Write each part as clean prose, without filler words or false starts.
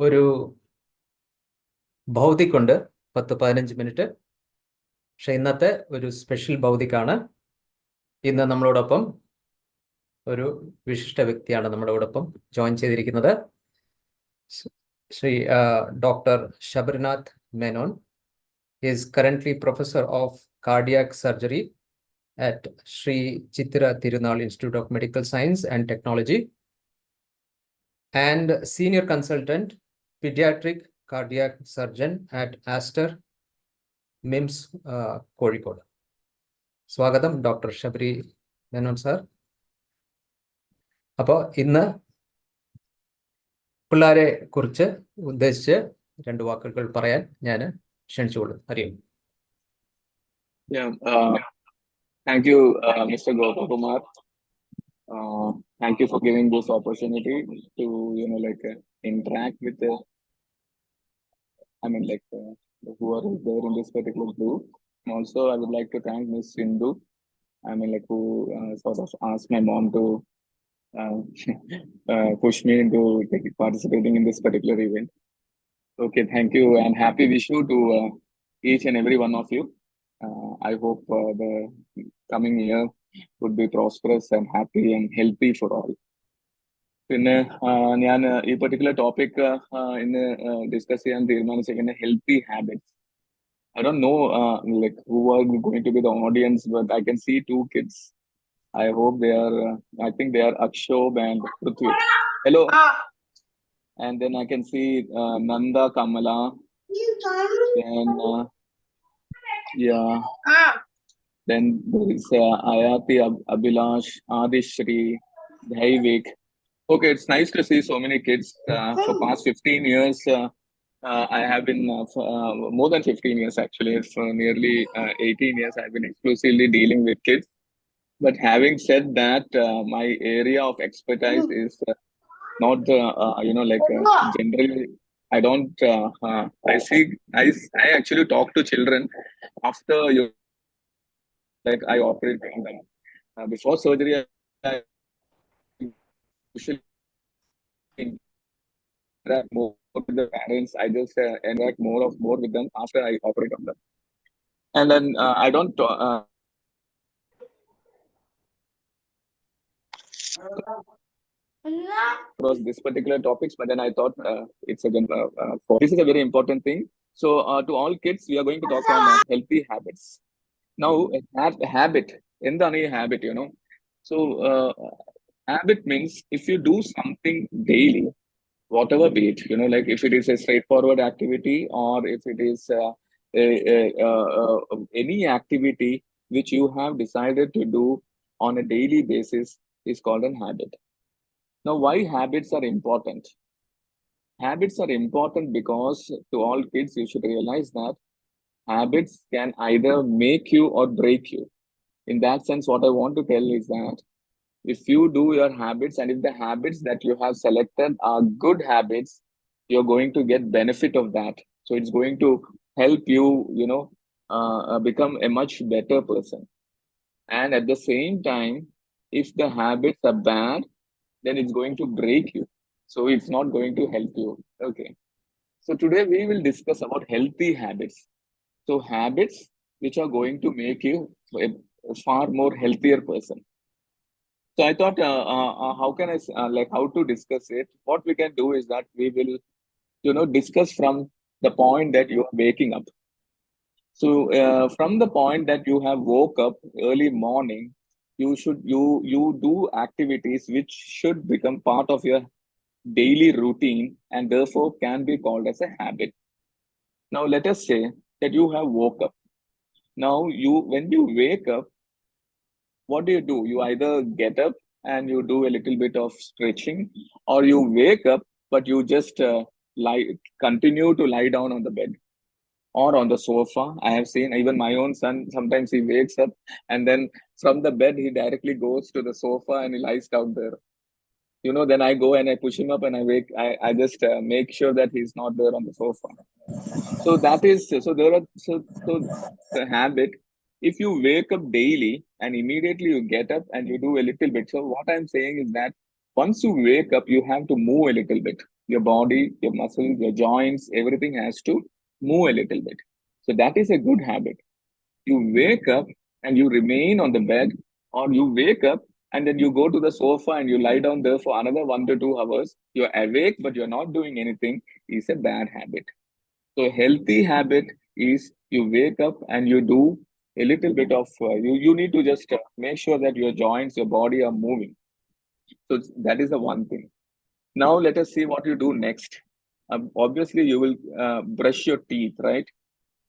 ഒരു ഭൗതിക്കുണ്ട് 10-15 മിനിറ്റ്. പക്ഷെ ഇന്നത്തെ ഒരു സ്പെഷ്യൽ ഭൗതിക്കാണ്. ഇന്ന് നമ്മളോടൊപ്പം ഒരു വിശിഷ്ട വ്യക്തിയാണ് നമ്മളോടൊപ്പം ജോയിൻ ചെയ്തിരിക്കുന്നത്. Shri doctor Sabarinath Menon is currently professor of cardiac surgery at Sri Chitra Tirunal Institute of Medical Science and Technology and senior consultant pediatric cardiac surgeon at Aster MIMS Kozhikode. സ്വാഗതം ഡോക്ടർ ശബരി മേനോൻ സാർ. അപ്പോൾ ഇന്ന് പിള്ളേരെ കുറിച്ച് ഉദ്ദേശിച്ച് 2 വാക്കുകൾ പറയാൻ ഞാൻ ക്ഷണിച്ചുകൊള്ളും. അറിയും. Thank you, Mr. Gopakumar. Thank you for giving this opportunity to interact with who are there in this particular group. And also, I would like to thank Miss Sindhu. Who sort of asked my mom to push me into participating in this particular event. Okay, thank you, and happy Vishu to each and every one of you. I hope the coming year would be prosperous and happy and healthy for all. പിന്നെ ഞാൻ ഈ particular topic ഇന്ന് discuss ചെയ്യാൻ തീരുമാനിച്ചിരിക്കുന്ന healthy habits. I don't know who are going to be the audience, but I can see 2 kids. I hope they are, I think they are Akshob and Prithvi. Hello. And then I can see Nanda, Kamala. Then, then there is Ayati, Abhilash, Adishri, Dhaivik. Okay, it's nice to see so many kids. For past 15 years, I have been, more than 15 years actually, for nearly 18 years, I've been exclusively dealing with kids. But having said that, my area of expertise is not, generally, I don't, I actually talk to children after I operate on them. Before surgery, I usually interact more with the parents. I just interact more with them after I operate on them. And then I don't across this particular topics, but then I thought it's again this is a very important thing. So to all kids, we are going to talk on healthy habits. Now, habit, endana habit, So habit means if you do something daily, whatever be it, if it is a straightforward activity or if it is any activity which you have decided to do on a daily basis is called a habit. Now, why habits are important? Habits are important because to all kids, you should realize that habits can either make you or break you. In that sense, what I want to tell is that if you do your habits and if the habits that you have selected are good habits, you're going to get benefit of that. So it's going to help you, become a much better person. And at the same time, if the habits are bad, then it's going to break you. So it's not going to help you. Okay. So today we will discuss about healthy habits. So habits which are going to make you a far more healthier person. So I thought, how can I how to discuss it? What we can do is that we will, discuss from the point that you are waking up. So from the point that you have woke up early morning, you do activities which should become part of your daily routine and therefore can be called as a habit. Now let us say that you have woke up. Now when you wake up, what do? You either get up and you do a little bit of stretching, or you wake up but you just continue to lie down on the bed or on the sofa. I have seen even my own son, sometimes he wakes up and then from the bed he directly goes to the sofa and he lies down there. Then I go and I push him up and I just make sure that he's not there on the sofa. So that is, so the habit, if you wake up daily and immediately you get up and you do a little bit. So what I'm saying is that once you wake up, you have to move a little bit. your body, your muscles, your joints, everything has to move a little bit. So that is a good habit. You wake up and you remain on the bed, or you wake up and then you go to the sofa and you lie down there for another 1 to 2 hours. You're awake, but you're not doing anything, is a bad habit. So, a healthy habit is you wake up and you do a little bit of, you need to just make sure that your joints, your body are moving. So, that is the one thing. Now, let us see what you do next. Obviously, you will brush your teeth, right?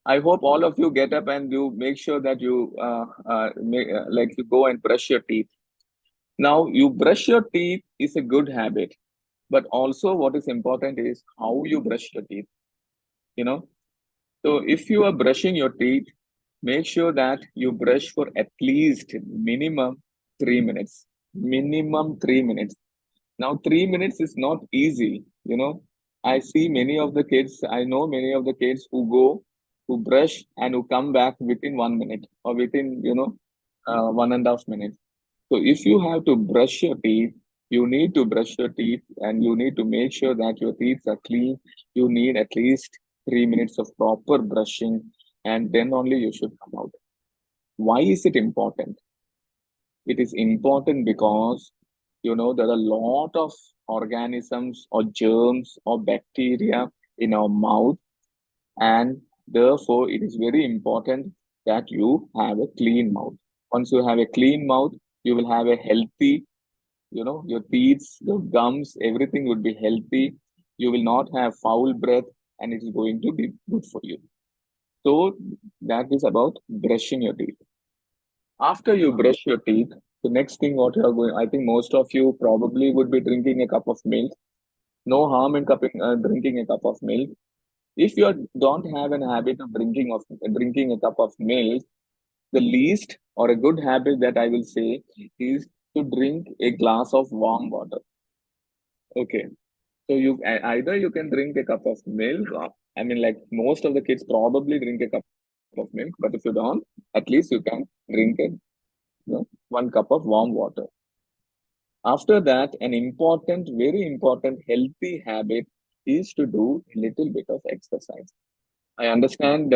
I hope all of you get up and you make sure that you like you go and brush your teeth. Now, you brush your teeth is a good habit, but also what is important is how you brush your teeth. You know, so if you are brushing your teeth, make sure that you brush for at least minimum 3 minutes. Minimum 3 minutes. Now, 3 minutes is not easy. I see many of the kids, I know many of the kids who go, who brush and who come back within 1 minute or within, 1.5 minutes. So if you have to brush your teeth, you need to brush your teeth and you need to make sure that your teeth are clean. You need at least 3 minutes of proper brushing and then only you should come out. Why is it important? It is important because there are a lot of organisms or germs or bacteria in our mouth, and therefore it is very important that you have a clean mouth. Once you have a clean mouth, you will have a healthy, your teeth, your gums, everything would be healthy. You will not have foul breath, and it is going to be good for you. So that is about brushing your teeth. After you brush your teeth, the next thing what you are going, I think most of you probably would be drinking a cup of milk. No harm in drinking a cup of milk. If you don't have an habit of drinking a cup of milk, the least or a good habit that I will say is to drink a glass of warm water. Okay, so either you can drink a cup of milk. Or, I mean, like most of the kids probably drink a cup of milk, but if you don't, at least you can drink a 1 cup of warm water. After that, an important, very important healthy habit is to do a little bit of exercise. I understand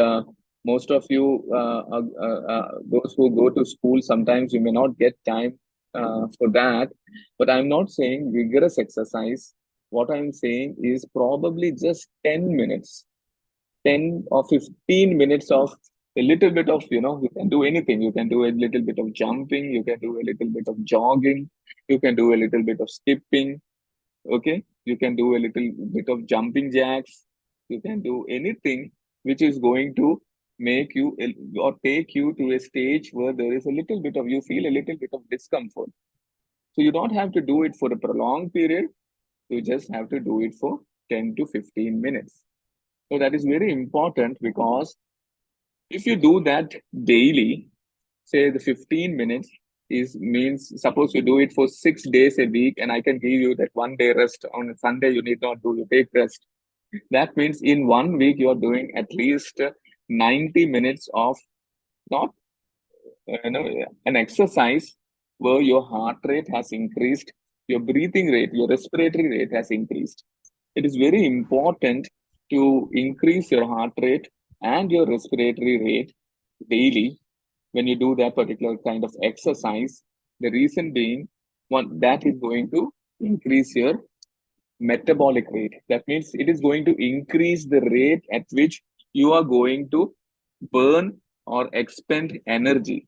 most of you, those who go to school, sometimes you may not get time for that. But I'm not saying vigorous exercise. What I'm saying is probably just 10 minutes, 10 or 15 minutes of a little bit of, you can do anything. You can do a little bit of jumping, you can do a little bit of jogging, you can do a little bit of skipping, okay? You can do a little bit of jumping jacks, you can do anything which is going to make you or take you to a stage where there is a little bit of, you feel a little bit of discomfort. So you don't have to do it for a prolonged period, you just have to do it for 10 to 15 minutes. So that is very important because if you do that daily, say the 15 minutes is means suppose you do it for 6 days a week, and I can give you that 1 day rest on a Sunday, you need not do, you take rest. That means in 1 week you're doing at least 90 minutes of not an exercise where your heart rate has increased, your breathing rate, your respiratory rate has increased. It is very important to increase your heart rate and your respiratory rate daily when you do that particular kind of exercise. The reason being, one, that is going to increase your metabolic rate. That means it is going to increase the rate at which you are going to burn or expend energy.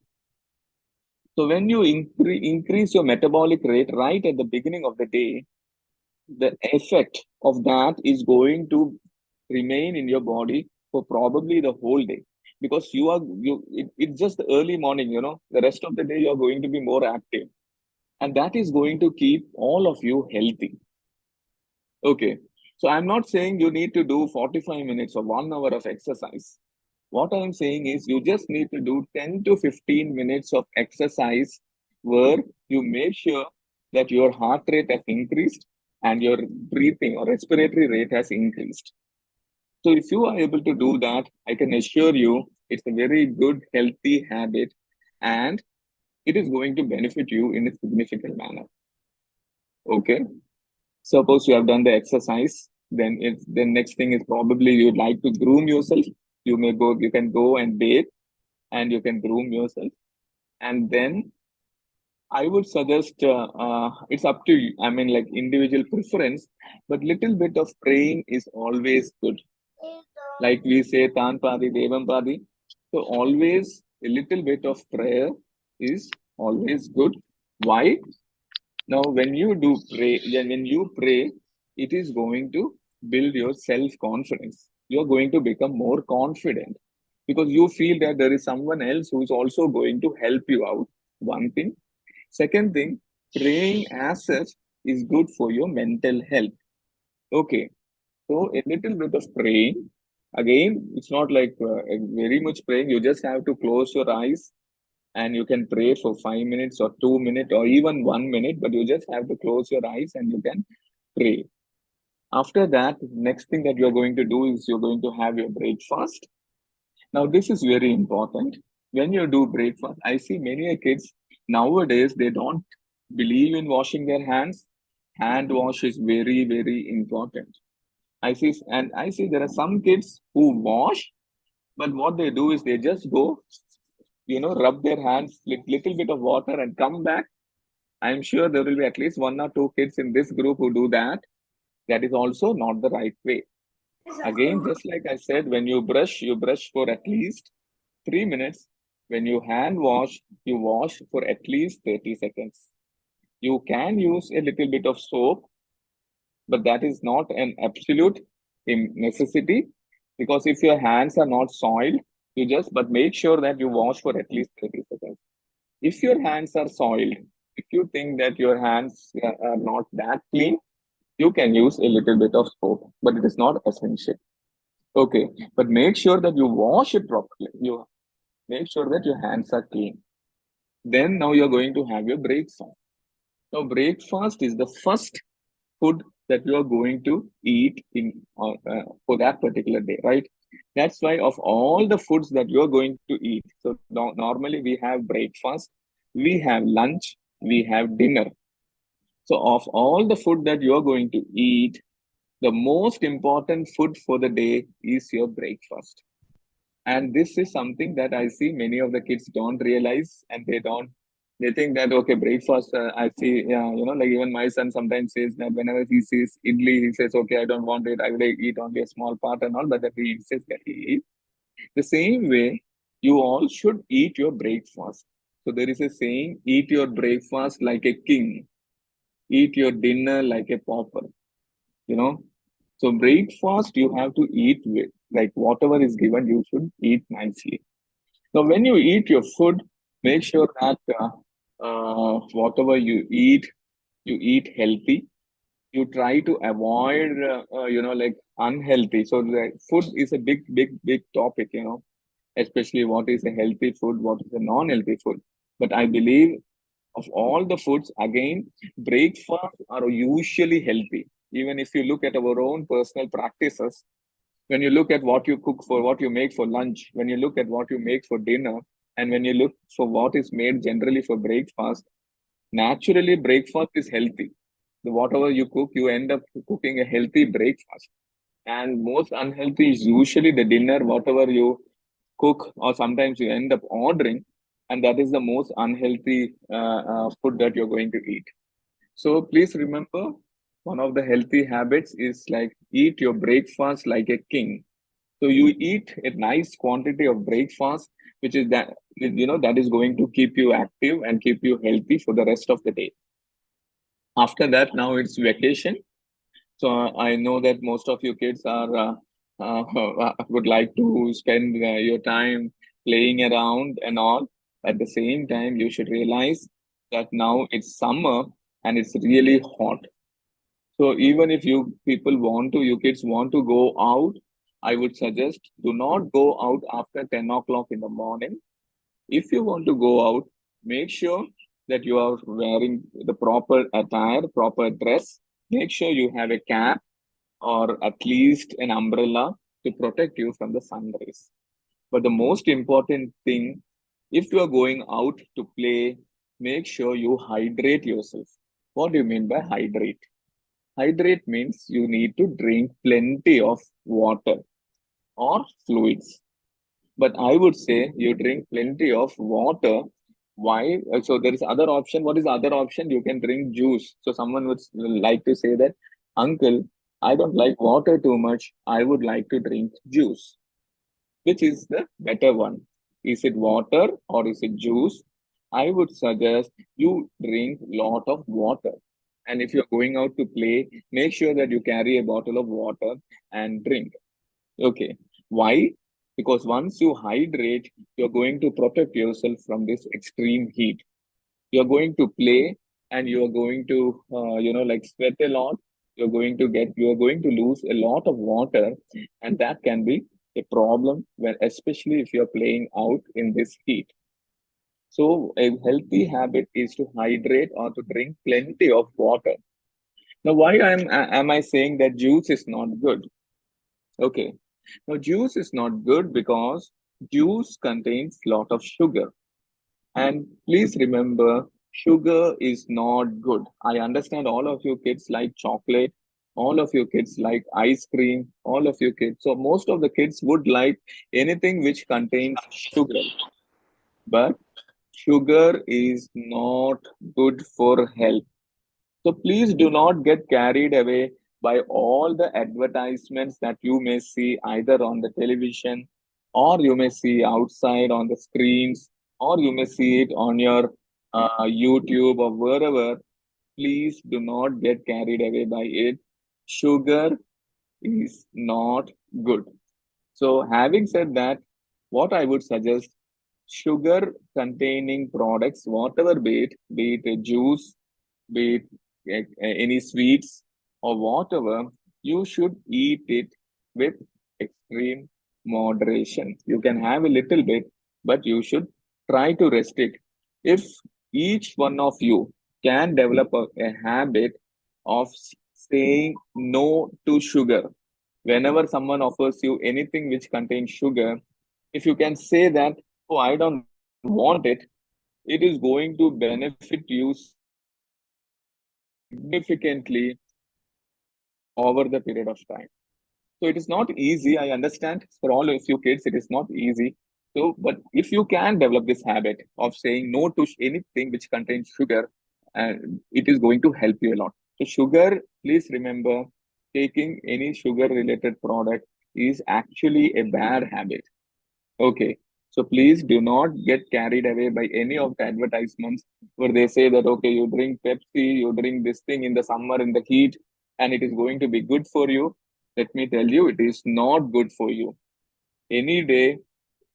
So when you increase your metabolic rate right at the beginning of the day, the effect of that is going to remain in your body for probably the whole day, because it's just the early morning, the rest of the day you're going to be more active, and that is going to keep all of you healthy. Okay, so I'm not saying you need to do 45 minutes or 1 hour of exercise. What I'm saying is you just need to do 10 to 15 minutes of exercise where you make sure that your heart rate has increased and your breathing or respiratory rate has increased. So if you are able to do that, I can assure you it's a very good, healthy habit, and it is going to benefit you in a significant manner. Okay. Suppose you have done the exercise, then the next thing is probably you'd like to groom yourself. You can go and bathe and you can groom yourself. And then I would suggest it's up to you. I mean, like individual preference, but little bit of praying is always good. Like we say, Tan Padi, Devam Padi. So always a little bit of prayer is always good. Why? Now, when you pray, it is going to build your self-confidence. You're going to become more confident because you feel that there is someone else who is also going to help you out. One thing. Second thing, praying as such is good for your mental health. Okay, so a little bit of praying. Again, it's not like very much praying. You just have to close your eyes and you can pray for 5 minutes or 2 minutes or even 1 minute, but you just have to close your eyes and you can pray. After that, next thing that you're going to do is you're going to have your breakfast. Now, this is very important. When you do breakfast, I see many kids nowadays, they don't believe in washing their hands. Hand wash is very, very important. I see there are some kids who wash, but what they do is they just go, rub their hands with little bit of water and come back. I'm sure there will be at least one or two kids in this group who do that. That is also not the right way. Again, just like I said, when you brush for at least 3 minutes. When you hand wash, you wash for at least 30 seconds. You can use a little bit of soap, but that is not an absolute necessity because if your hands are not soiled, but make sure that you wash for at least 30 seconds. If your hands are soiled, if you think that your hands are not that clean, you can use a little bit of soap, but it is not essential. Okay, but make sure that you wash it properly. You make sure that your hands are clean. Then now you're going to have your breakfast. Now, breakfast is the first food that you are going to eat for that particular day, right? That's why of all the foods that you are going to eat, so normally we have breakfast, we have lunch, we have dinner. So of all the food that you are going to eat, the most important food for the day is your breakfast. And this is something that I see many of the kids don't realize, and they think that okay, breakfast. I see, yeah, like even my son sometimes says that whenever he sees idli, he says, okay, I don't want it. I will eat only a small part and all, but that he insists that he eat. The same way, you all should eat your breakfast. So there is a saying: eat your breakfast like a king, eat your dinner like a pauper. You know, so breakfast you have to eat with like whatever is given, you should eat nicely. So when you eat your food, make sure that whatever you eat healthy. You try to avoid, like unhealthy. So the food is a big, big, big topic, especially what is a healthy food, what is a non-healthy food. But I believe of all the foods, again, breakfast are usually healthy. Even if you look at our own personal practices, when you look at what you cook for what you make for lunch, when you look at what you make for dinner, and when you look for what is made generally for breakfast, naturally breakfast is healthy. Whatever you cook, you end up cooking a healthy breakfast. And most unhealthy is usually the dinner, whatever you cook, or sometimes you end up ordering, and that is the most unhealthy food that you're going to eat. So please remember, one of the healthy habits is like eat your breakfast like a king. So you eat a nice quantity of breakfast, which is that is going to keep you active and keep you healthy for the rest of the day. After that, now it's vacation. So I know that most of you kids are would like to spend your time playing around and all. At the same time, you should realize that now it's summer and it's really hot. So even if you kids want to go out, I would suggest do not go out after 10 o'clock in the morning. If you want to go out, make sure that you are wearing the proper attire, proper dress. Make sure you have a cap or at least an umbrella to protect you from the sun rays. But the most important thing, if you are going out to play, make sure you hydrate yourself. What do you mean by hydrate? Hydrate means you need to drink plenty of water or fluids. But I would say you drink plenty of water. Why? So there is other option. What is the other option? You can drink juice. So someone would like to say that, Uncle, I don't like water too much. I would like to drink juice. Which is the better one? Is it water or is it juice? I would suggest you drink lot of water. And if you're going out to play, make sure that you carry a bottle of water and drink. Okay. Why? Because once you hydrate, you're going to protect yourself from this extreme heat. You're going to play and you're going to, like sweat a lot. You're going to lose a lot of water, and that can be a problem when, especially if you're playing out in this heat. So a healthy habit is to hydrate or to drink plenty of water. Now, why am I saying that juice is not good? Okay. Now, juice is not good because juice contains lot of sugar. And please remember, sugar is not good. I understand all of you kids like chocolate, all of you kids like ice cream, all of you kids. So most of the kids would like anything which contains sugar. But sugar is not good for health. So please do not get carried away by all the advertisements that you may see either on the television, or you may see outside on the screens, or you may see it on your YouTube or wherever. Please do not get carried away by it. Sugar is not good. So having said that, what I would suggest, sugar containing products, whatever be it a juice, be it any sweets or whatever, you should eat it with extreme moderation. You can have a little bit, but you should try to restrict. If each one of you can develop a habit of saying no to sugar, whenever someone offers you anything which contains sugar, if you can say that, oh, I don't want it, it is going to benefit you significantly over the period of time. So it is not easy. I understand for all of you kids, it is not easy. So, but if you can develop this habit of saying no to anything which contains sugar, it is going to help you a lot. So, sugar, please remember, taking any sugar related product is actually a bad habit. Okay. So please do not get carried away by any of the advertisements where they say that, okay, you drink Pepsi, you drink this thing in the summer in the heat, and it is going to be good for you. Let me tell you, it is not good for you. Any day,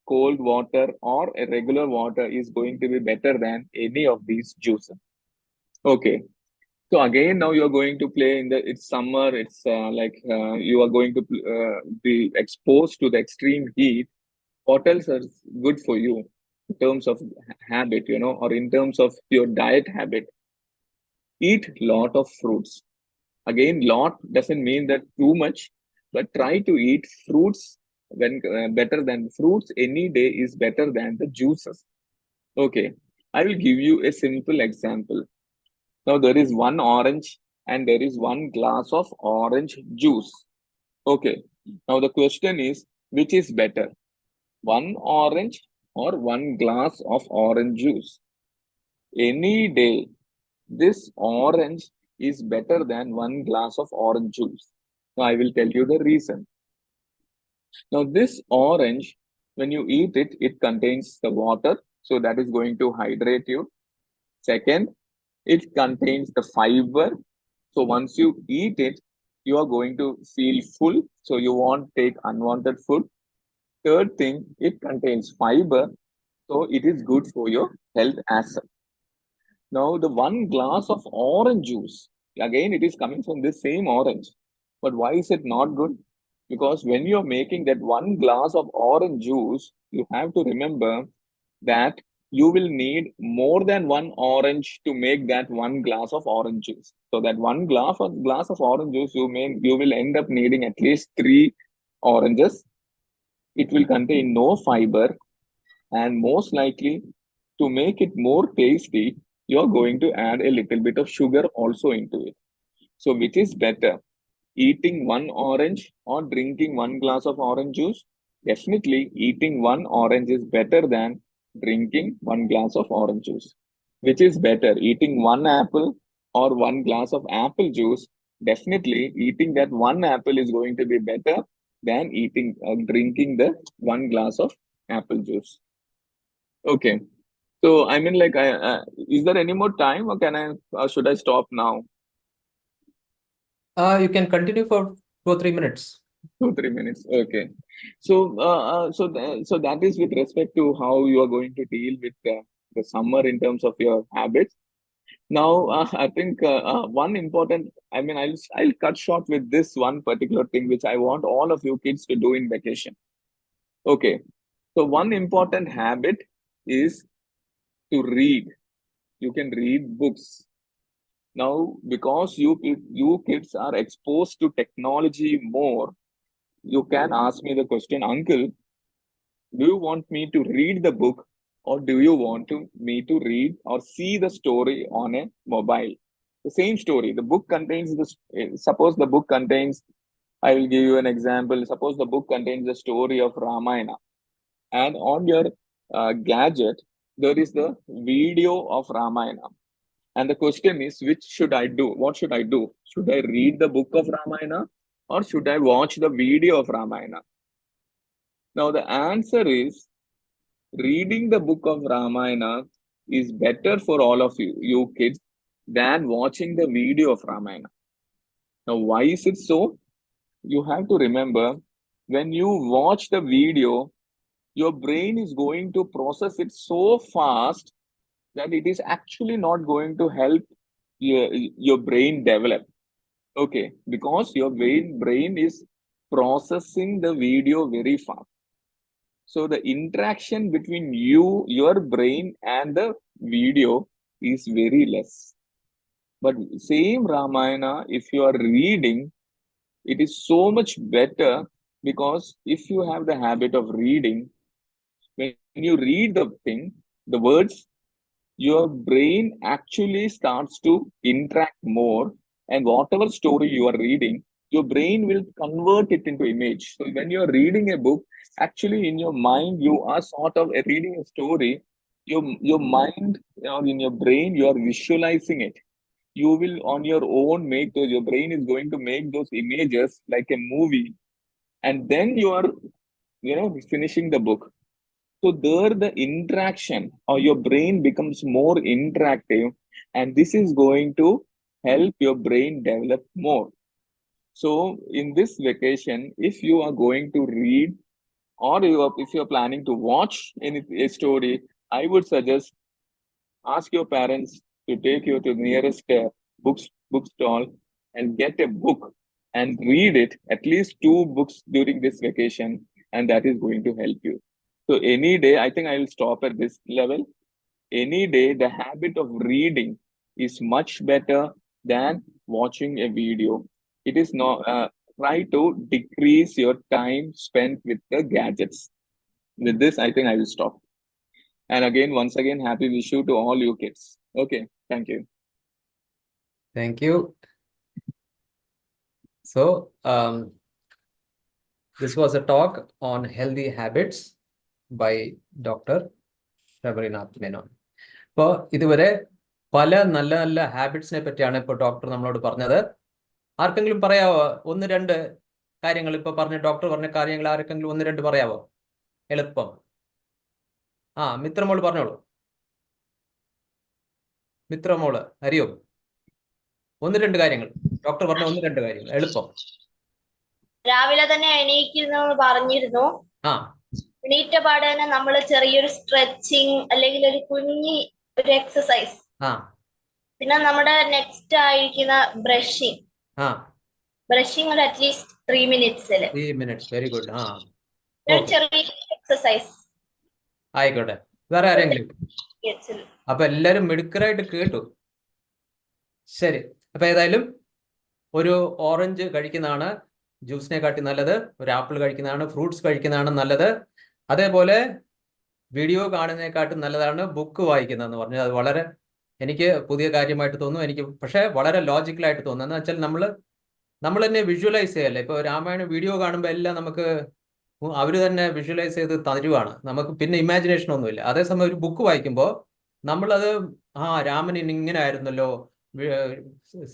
cold water or a regular water is going to be better than any of these juices. Okay. So again, now you're going to play in it's summer. It's you are going to be exposed to the extreme heat. What else is good for you in terms of habit, or in terms of your diet habit? Eat lot of fruits. Again, lot doesn't mean that too much, but try to eat fruits when better than fruits any day is better than the juices. Okay, I will give you a simple example. Now there is one orange and there is one glass of orange juice. Okay, now the question is, which is better? One orange or one glass of orange juice? Any day, this orange is better than one glass of orange juice. Now, I will tell you the reason. Now, this orange, when you eat it, it contains the water, so that is going to hydrate you. Second, it contains the fiber. So, once you eat it, you are going to feel full, so you won't take unwanted food. Third thing, it contains fiber, so it is good for your health as well. Now, the one glass of orange juice, again, it is coming from the same orange. But why is it not good? Because when you're making that one glass of orange juice, you have to remember that you will need more than one orange to make that one glass of orange juice. So that one glass of orange juice, you will end up needing at least three oranges. It will contain no fiber, and most likely, to make it more tasty, you're going to add a little bit of sugar also into it. So which is better? Eating one orange or drinking one glass of orange juice? Definitely eating one orange is better than drinking one glass of orange juice. Which is better? Eating one apple or one glass of apple juice? Definitely eating that one apple is going to be better than drinking the one glass of apple juice. Okay. So I mean, like, is there any more time, or should I stop now? You can continue for 2 or 3 minutes. 2 3 minutes. Okay. So that is with respect to how you are going to deal with the summer in terms of your habits. Now, I think one important. I mean, I'll cut short with this one particular thing which I want all of you kids to do in vacation. Okay. So one important habit is to read. You can read books. Now, because you kids are exposed to technology more, you can ask me the question, Uncle, do you want me to read the book, or do you want me to read or see the story on a mobile? The same story. The book contains this. Suppose the book contains. I will give you an example. Suppose the book contains the story of Ramayana, and on your gadget there is the video of Ramayana. And the question is, which should I do? What should I do? Should I read the book of Ramayana, or should I watch the video of Ramayana? Now, the answer is reading the book of Ramayana is better for all of you kids, than watching the video of Ramayana. Now, why is it so? You have to remember, when you watch the video, your brain is going to process it so fast that it is actually not going to help your brain develop. Okay, because your brain is processing the video very fast. So the interaction between your brain and the video is very less. But same Ramayana, if you are reading, it is so much better, because if you have the habit of reading, when you read the thing, the words, your brain actually starts to interact more, and whatever story you are reading, your brain will convert it into image. So when you're reading a book, actually in your mind, you are sort of reading a story. Your mind, or in your brain, you are visualizing it. You will on your own make those, your brain is going to make those images like a movie, and then you are, finishing the book. So there the interaction, or your brain becomes more interactive, and this is going to help your brain develop more. So in this vacation, if you are going to read, or if you're planning to watch a story, I would suggest, ask your parents to take you to the nearest bookstall and get a book and read it, at least 2 books during this vacation, and that is going to help you. So any day, I think I will stop at this level. Any day, the habit of reading is much better than watching a video. It is not, try to decrease your time spent with the gadgets. With this, I think I will stop. And again, once again, happy Vishu to all you kids. Okay, thank you. Thank you. So, this was a talk on healthy habits by Dr. Rabinath Menon. ഇപ്പോൾ ഇതുവരെ പല നല്ല നല്ല ഹാബിറ്റ്സിനെ പറ്റിയാണ് ഇപ്പോൾ doctor നമ്മളോട് പറഞ്ഞത്. ആർക്കെങ്കിലും പറയാവോ 1-2 കാര്യങ്ങൾ? ഇപ്പോൾ ഡോക്ടർ പറഞ്ഞ കാര്യങ്ങൾ ആർക്കെങ്കിലും 1-2 പറയാവോ? എളുപ്പം. മിത്രമോള് പറഞ്ഞോളൂ. മിത്രമോള് അറിയോ? 1-2 കാര്യങ്ങൾ ഡോക്ടർ പറഞ്ഞ 1-2 കാര്യങ്ങൾ എളുപ്പം. രാവിലെ തന്നെ എണീക്കുന്നു പറഞ്ഞിരുന്നു. എണീറ്റ പാടെ തന്നെ നമ്മൾ ചെറിയൊരു സ്ട്രെച്ചിങ് അല്ലെങ്കിൽ ഒരു ഒരു എക്സസൈസ്. പിന്നെ നമ്മുടെ നെക്സ്റ്റ് ആയിരിക്കുന്ന ബ്രഷിങ് ഒരു അറ്റ്ലീസ്റ്റ് 3 മിനിറ്റ്സിൽ. 3 minutes. Very good. ഒരു ചെറിയ എക്സസൈസ് ആയിക്കോട്ടെ. വേറെ ആരെങ്കിലും? അപ്പൊ എല്ലാരും മിടുക്കരായിട്ട് കേട്ടു. ശരി, അപ്പൊ ഏതായാലും ഒരു ഓറഞ്ച് കഴിക്കുന്നതാണ് ജ്യൂസിനെ കാട്ടി നല്ലത്, ഒരു ആപ്പിൾ കഴിക്കുന്നതാണ്, ഫ്രൂട്ട്സ് കഴിക്കുന്നതാണ് നല്ലത്. അതേപോലെ വീഡിയോ കാണുന്നതിനെക്കാട്ടും നല്ലതാണ് ബുക്ക് വായിക്കുന്നതെന്ന് പറഞ്ഞാൽ അത് വളരെ എനിക്ക് പുതിയ കാര്യമായിട്ട് തോന്നും. എനിക്ക് പക്ഷേ വളരെ ലോജിക്കലായിട്ട് തോന്നുന്നു. എന്ന് വെച്ചാൽ നമ്മൾ തന്നെ വിഷ്വലൈസ് ചെയ്യല്ലേ. ഇപ്പോൾ രാമായണ വീഡിയോ കാണുമ്പോൾ എല്ലാം നമുക്ക് അവർ തന്നെ വിഷ്വലൈസ് ചെയ്ത് തരുവാണ്. നമുക്ക് പിന്നെ ഇമാജിനേഷൻ ഒന്നുമില്ല. അതേസമയം ഒരു ബുക്ക് വായിക്കുമ്പോൾ നമ്മളത് രാമൻ ഇങ്ങനെ ആയിരുന്നല്ലോ,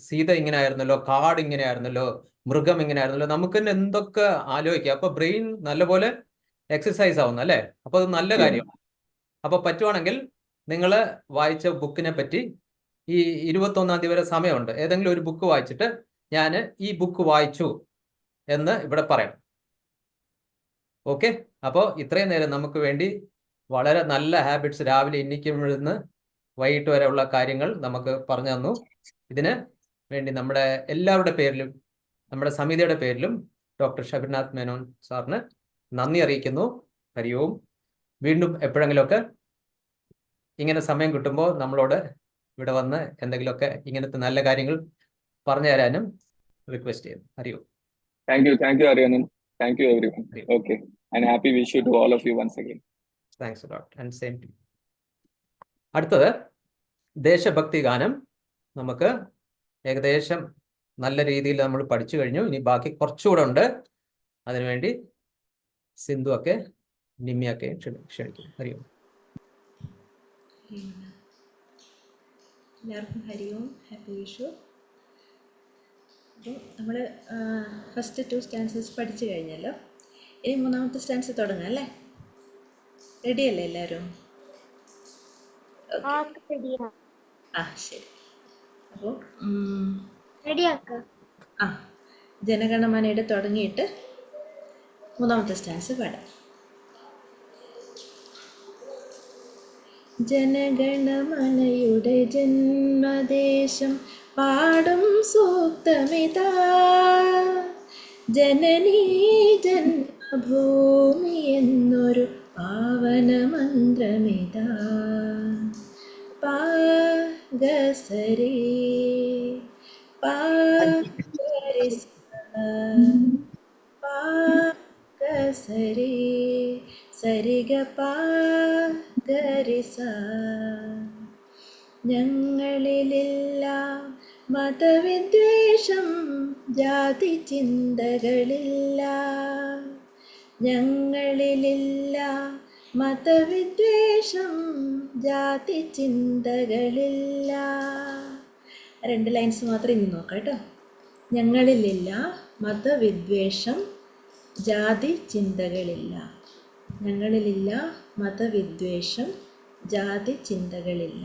സീത ഇങ്ങനെ ആയിരുന്നല്ലോ, കാട് ഇങ്ങനെ ആയിരുന്നല്ലോ, മൃഗം ഇങ്ങനെ ആയിരുന്നല്ലോ, നമുക്ക് തന്നെ എന്തൊക്കെ ആലോചിക്കാം. അപ്പൊ ബ്രെയിൻ നല്ലപോലെ എക്സസൈസ് ആവുന്നു അല്ലേ? അപ്പൊ അത് നല്ല കാര്യമാണ്. അപ്പൊ പറ്റുവാണെങ്കിൽ നിങ്ങൾ വായിച്ച ബുക്കിനെ പറ്റി ഈ 21-ാം തീയതി വരെ സമയമുണ്ട്. ഏതെങ്കിലും ഒരു ബുക്ക് വായിച്ചിട്ട് ഞാൻ ഈ ബുക്ക് വായിച്ചു എന്ന് ഇവിടെ പറയണം. ഓക്കെ? അപ്പോൾ ഇത്രയും നേരം നമുക്ക് വേണ്ടി വളരെ നല്ല ഹാബിറ്റ്സ് രാവിലെ എണ്ണിക്കുമ്പോഴെന്ന് വൈകിട്ട് വരെ ഉള്ള കാര്യങ്ങൾ നമുക്ക് പറഞ്ഞു തന്നു. ഇതിന് വേണ്ടി നമ്മുടെ എല്ലാവരുടെ പേരിലും നമ്മുടെ സമിതിയുടെ പേരിലും ഡോക്ടർ ഷബിർനാഥ് മേനോൻ സാറിന് നന്ദി അറിയിക്കുന്നു. ഹരി ഓം. വീണ്ടും എപ്പോഴെങ്കിലുമൊക്കെ ഇങ്ങനെ സമയം കിട്ടുമ്പോൾ നമ്മളോട് ഇവിടെ വന്ന് എന്തെങ്കിലുമൊക്കെ ഇങ്ങനത്തെ നല്ല കാര്യങ്ങൾ പറഞ്ഞു തരാനും റിക്വസ്റ്റ് ചെയ്യുന്നു. ഹരി ഓം. Thank you, Ariyanan. Thank you, everyone. Okay, and happy wish you to all of you once again. Thanks a lot, and same to you. അടുത്തത് ദേശഭക്തി ഗാനം. നമുക്ക് ഏകദേശം നല്ല രീതിയിൽ നമ്മൾ പഠിച്ചു കഴിഞ്ഞു. ഇനി ബാക്കി കുറച്ചുകൂടെ ഉണ്ട്. അതിനുവേണ്ടി സിന്ധു ഒക്കെ നിമ്മിയൊക്കെ ക്ഷണിക്കും. ഹരി ഓം. എല്ലാവർക്കും ഹരി ഓം, ഹാപ്പി വിഷു. അപ്പോൾ നമ്മൾ ഫസ്റ്റ് 2 സ്റ്റാൻസസ് പഠിച്ചു കഴിഞ്ഞല്ലോ. ഇനി 3-ാമത്തെ സ്റ്റാൻസ് തുടങ്ങാം അല്ലേ? റെഡിയല്ലേ എല്ലാവരും? ശരി. അപ്പോൾ ജനഗണമനയുടെ തുടങ്ങിയിട്ട് 3-ാമത്തെ സ്റ്റാൻസ് പാടാം. ജനഗണമനയുടെ ജന്മദേശം പാടും സൂക്തമിതാ, ജനനീ ജന്മഭൂമി എന്നൊരു പാവന മന്ത്രമിതാ. പാഗസരേ പാഗരിസ പാഗസരേ സരിഗ പാഗരിസ. ഞങ്ങളിലില്ല മതവിദ്വേഷം, ജാതി ചിന്തകളില്ല. ഞങ്ങളിലില്ല മതവിദ്വേഷം, ജാതി ചിന്തകളില്ല. 2 ലൈൻസ് മാത്രം ഇനി നോക്കാം കേട്ടോ. ഞങ്ങളിലില്ല മതവിദ്വേഷം, ജാതി ചിന്തകളില്ല. ഞങ്ങളിലില്ല മതവിദ്വേഷം, ജാതി ചിന്തകളില്ല.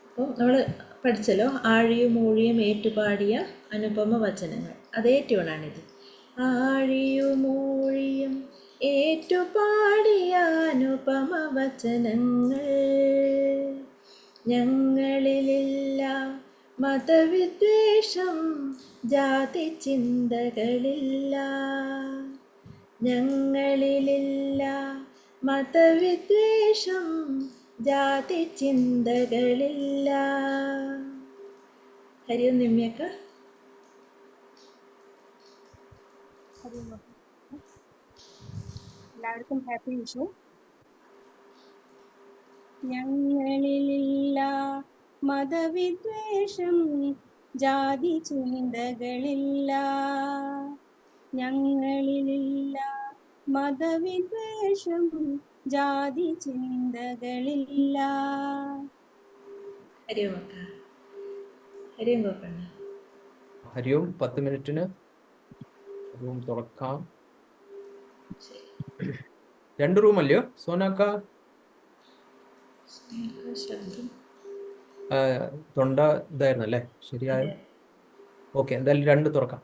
അപ്പോൾ നമ്മൾ പഠിച്ചല്ലോ, ആഴിയും ഊഴിയും ഏറ്റുപാടിയ അനുപമ വചനങ്ങൾ. അതേ ട്യൂണാണിത്. ആഴിയും ഊഴിയും ഏറ്റുപാടിയ അനുപമ വചനങ്ങൾ. ഞങ്ങളിലില്ല മതവിദ്വേഷം, ജാതി ചിന്തകളില്ല. ഞങ്ങളിലില്ല മതവിദ്വേഷം, ജാതി ചിന്തകളില്ല. ഹരി ഓം നിമ്മിയക്ക. എല്ലാവർക്കും ഹാപ്പി വിഷു. ഞങ്ങളിലില്ല മതവിദ്വേഷം, ജാതി ചിന്തകളില്ല. ഞങ്ങളിലില്ല മതവിദ്വേഷം, ജാതി ചിന്തകളില്ല. ഹരി ഓം അക്ക. ഹരി ഓം ഗോപണ്ണ. ഹരി ഓം. 10 മിനിറ്റിന് റൂം തുറക്കാം. 2 റൂമല്ലയോ സോനാക്ക? തൊണ്ട ഇതായിരുന്നല്ലേ? ശരിയായോ? ഓക്കെ, എന്തായാലും 2 തുറക്കാം.